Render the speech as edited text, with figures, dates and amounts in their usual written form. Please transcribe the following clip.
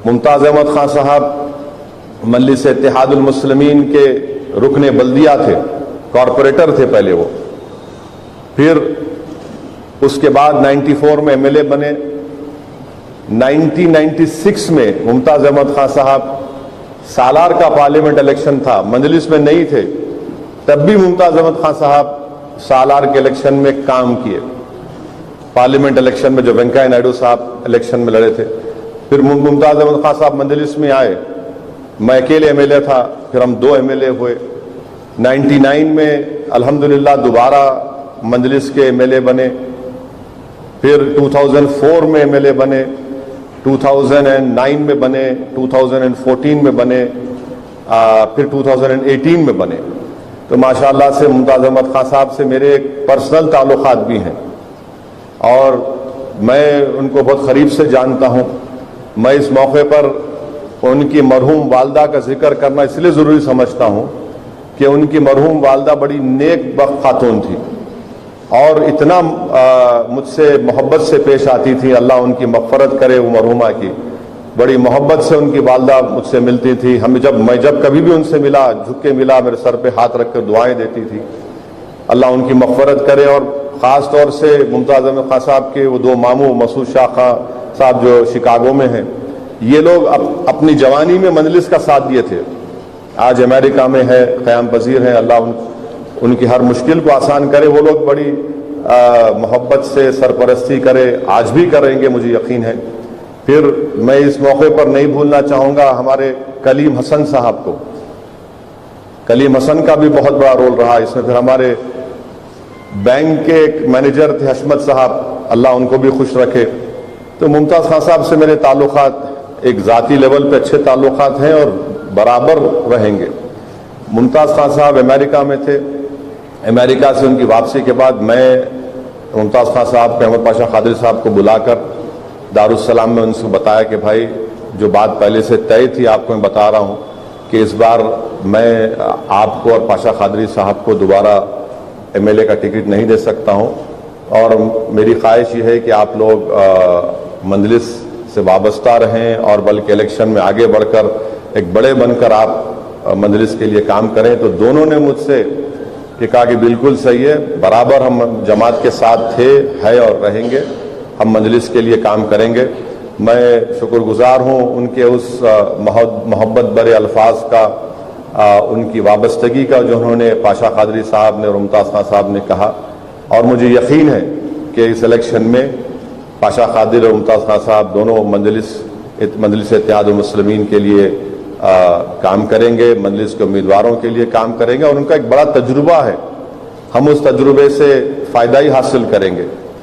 मुमताज़ अहमद खान साहब मजलिस इत्तेहादुल मुस्लिमीन के रुकने बल्दिया थे, कॉरपोरेटर थे पहले वो, फिर उसके बाद 94 में एमएलए बने। 1996 में मुमताज़ अहमद खान साहब सालार का पार्लियामेंट इलेक्शन था, मजलिस में नहीं थे, तब भी मुमताज़ अहमद खान साहब सालार के इलेक्शन में काम किए। पार्लियामेंट इलेक्शन में जो वेंकैया नायडू साहब इलेक्शन में लड़े थे, फिर मुमताज़ अहमद खान साहब मजलिस में आए, मैं अकेले एमएलए था, फिर हम 2 एमएलए हुए। 99 में अल्हम्दुलिल्लाह दोबारा मजलिस के एमएलए बने, फिर 2004 में एमएलए बने, 2009 में बने, 2014 में बने, फिर 2018 में बने। तो माशाअल्लाह से मुमताज़ अहमद खान साहब से मेरे पर्सनल ताल्लुकात भी हैं और मैं उनको बहुत करीब से जानता हूँ। मैं इस मौके पर उनकी मरहूम वालदा का जिक्र करना इसलिए ज़रूरी समझता हूँ कि उनकी मरहूम वालदा बड़ी नेक बख्त खातून थी और इतना मुझसे मोहब्बत से पेश आती थी। अल्लाह उनकी मग़फ़रत करे वो मरहूमा की, बड़ी मोहब्बत से उनकी वालदा मुझसे मिलती थी। मैं जब कभी भी उनसे मिला, झुक के मिला, मेरे सर पे हाथ रख कर दुआएं देती थी। अल्लाह उनकी मग़फ़रत करे। और ख़ास तौर से मुमताज़ अहमद खान साहब के वो 2 मामू मसूद शाह खान साहब जो शिकागो में हैं, ये लोग अपनी जवानी में मजलिस का साथ दिए थे, आज अमेरिका में है, क़याम पज़ीर हैं। अल्लाह उनकी हर मुश्किल को आसान करे। वो लोग बड़ी मोहब्बत से सरपरस्ती करे, आज भी करेंगे, मुझे यकीन है। फिर मैं इस मौके पर नहीं भूलना चाहूँगा हमारे कलीम हसन साहब को। कलीम हसन का भी बहुत बड़ा रोल रहा इसमें। फिर हमारे बैंक के एक मैनेजर थे हशमत साहब, अल्लाह उनको भी खुश रखे। तो मुमताज़ खान साहब से मेरे ताल्लुकात एक ज़ाती लेवल पे अच्छे ताल्लुकात हैं और बराबर रहेंगे। मुमताज़ खान साहब अमेरिका में थे, अमेरिका से उनकी वापसी के बाद मैं मुमताज़ खान साहब को अहमद पाशा कादरी साहब को बुलाकर दारुस्सलाम में उनसे बताया कि भाई जो बात पहले से तय थी आपको मैं बता रहा हूँ कि इस बार मैं आपको और पाशा कादरी साहब को दोबारा एमएलए का टिकट नहीं दे सकता हूँ और मेरी ख्वाहिश ये है कि आप लोग मजलिस से वाबस्ता रहें और बल्कि इलेक्शन में आगे बढ़कर एक बड़े बनकर आप मजलिस के लिए काम करें। तो दोनों ने मुझसे ये कहा कि बिल्कुल सही है, बराबर हम जमात के साथ थे, है और रहेंगे, हम मजलिस के लिए काम करेंगे। मैं शुक्रगुजार हूँ उनके उस मोहब्बत भरे अल्फाज का, उनकी वाबस्तगी का जो उन्होंने पाशा कादरी साहब ने और मुमताज़ खान साहब ने कहा। और मुझे यकीन है कि इस इलेक्शन में पाशा कादरी और मुमताज़ खान साहब दोनों मजलिस इत्तेहादुल मुस्लिमीन के लिए काम करेंगे, मजलिस के उम्मीदवारों के लिए काम करेंगे और उनका एक बड़ा तजुर्बा है, हम उस तजुर्बे से फ़ायदा ही हासिल करेंगे।